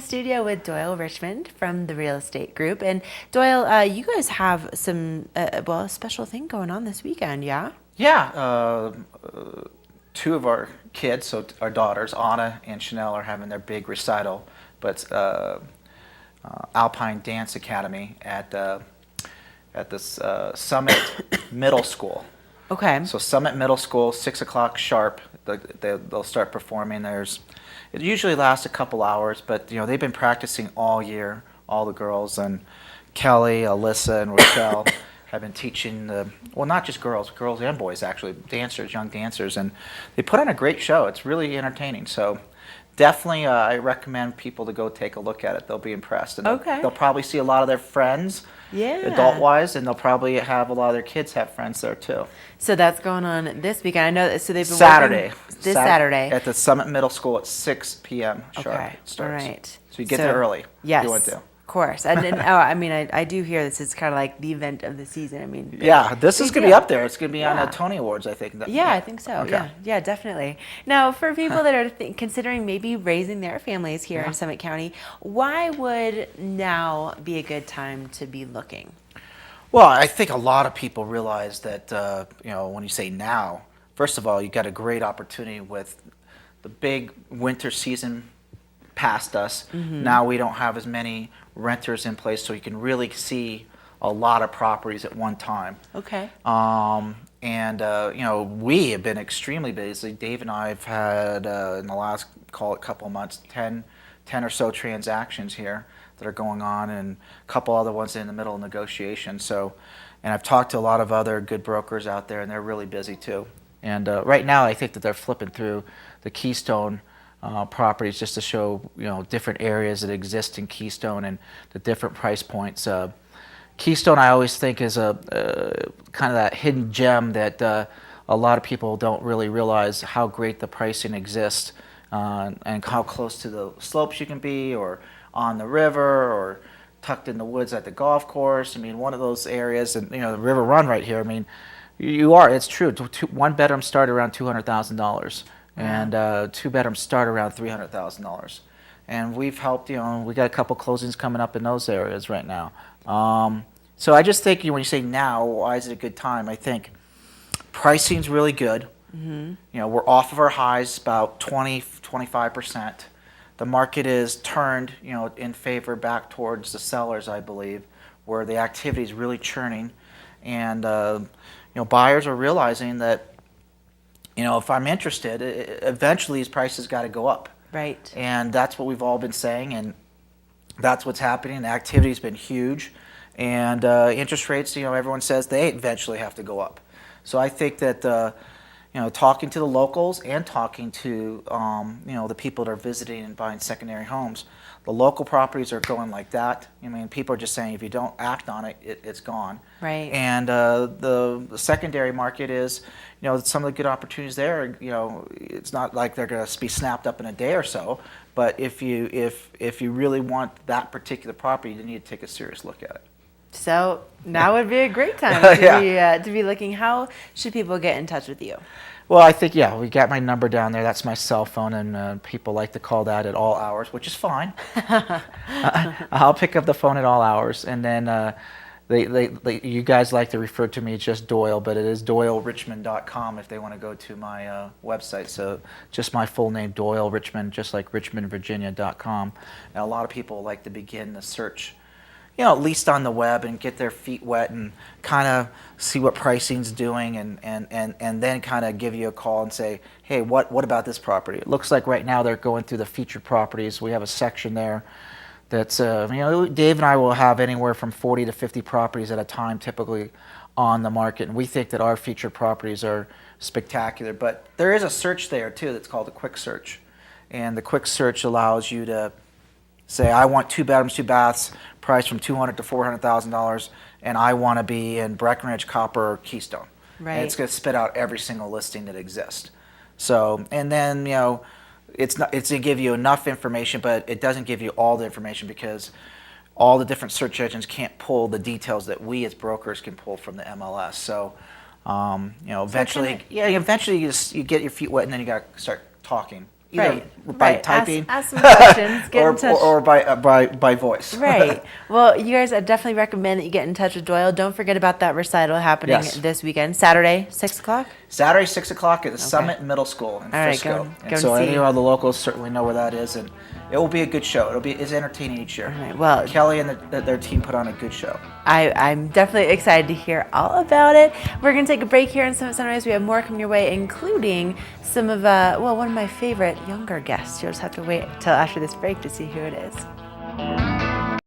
studio with Doyle Richmond from the Real Estate Group. And Doyle, you guys have some, a special thing going on this weekend, yeah? Yeah, two of our kids, so our daughters, Anna and Chanel, are having their big recital, but it's Alpine Dance Academy at this Summit Middle School. Okay. So Summit Middle School, 6 o'clock sharp, they'll start performing. It usually lasts a couple hours, but they've been practicing all year, all the girls, and Kelly, Alyssa, and Rochelle have been teaching not just girls and boys actually, dancers, young dancers, and they put on a great show. It's really entertaining. So definitely I recommend people to go take a look at it. They'll be impressed. And they'll probably see a lot of their friends, adult-wise, and they'll probably have a lot of their kids have friends there too. So that's going on this weekend. I know, so they've been Saturday. working this Saturday. At the Summit Middle School at 6 p.m. sharp. Okay, It starts. all right. So you get there early. Yes, You want to. of course. I do hear this is kind of like the event of the season. This is going to be up there. It's going to be on the Tony Awards, I think. Yeah, I think so. Okay. Yeah, definitely. Now, for people that are considering maybe raising their families here in Summit County, why would now be a good time to be looking? Well, I think a lot of people realize that, when you say now, first of all, you got a great opportunity with the big winter season past us. Mm-hmm. Now we don't have as many renters in place, so you can really see a lot of properties at one time. Okay. We have been extremely busy. Dave and I have had, in the last, couple of months, 10 or so transactions here that are going on, and a couple other ones in the middle of negotiation. So, and I've talked to a lot of other good brokers out there, and they're really busy too. And right now, I think that they're flipping through the Keystone properties just to show different areas that exist in Keystone and the different price points. Keystone, I always think, is a kind of that hidden gem that a lot of people don't really realize how great the pricing exists and how close to the slopes you can be, or on the river, or tucked in the woods at the golf course. I mean, one of those areas, and the River Run right here. I mean, it's true. One bedroom start around $200,000, and two bedrooms start around $300,000. And we've helped. We got a couple closings coming up in those areas right now. So I just think when you say now, why is it a good time? I think pricing's really good. Mm-hmm. We're off of our highs about 25%. The market is turned, in favor back towards the sellers, I believe, where the activity is really churning, and buyers are realizing that, if I'm interested, eventually these prices got to go up. Right. And that's what we've all been saying, and that's what's happening. The activity's been huge, and interest rates, everyone says they eventually have to go up. So I think that talking to the locals and talking to the people that are visiting and buying secondary homes, the local properties are going like that. I mean, people are just saying if you don't act on it, it's gone. Right. And the secondary market is, some of the good opportunities there. It's not like they're going to be snapped up in a day or so, but if you really want that particular property, you need to take a serious look at it. So now would be a great time to be looking. How should people get in touch with you? Well, I think, we got my number down there. That's my cell phone, and people like to call that at all hours, which is fine. I'll pick up the phone at all hours, and then you guys like to refer to me as just Doyle, but it is DoyleRichmond.com if they want to go to my website. So just my full name, Doyle Richmond, just like RichmondVirginia.com. And a lot of people like to begin the search, at least on the web, and get their feet wet and kind of see what pricing's doing, and then kind of give you a call and say, hey, what about this property? It looks like right now they're going through the featured properties. We have a section there that's, Dave and I will have anywhere from 40 to 50 properties at a time typically on the market, and we think that our featured properties are spectacular. But there is a search there too that's called a quick search, and the quick search allows you to say, I want 2 bedrooms, 2 baths, price from $200,000 to $400,000, and I want to be in Breckenridge, Copper, or Keystone. Right. And it's going to spit out every single listing that exists. So, and then it's going to give you enough information, but it doesn't give you all the information because all the different search engines can't pull the details that we as brokers can pull from the MLS. So, eventually, you get your feet wet, and then you got to start talking. either by typing Ask some questions. Get in touch. or by voice. Right. Well, you guys, I definitely recommend that you get in touch with Doyle. Don't forget about that recital happening Yes. this weekend, Saturday, 6 o'clock. Saturday, 6 o'clock at the Summit Middle School in All right, Frisco. go And and so see. any of the locals certainly know where that is, and it will be a good show. It's entertaining each year. All right, well- Kelly and their team put on a good show. I'm definitely excited to hear all about it. We're going to take a break here in Summit Sunrise. We have more coming your way, including some of, one of my favorite younger guests. You'll just have to wait till after this break to see who it is.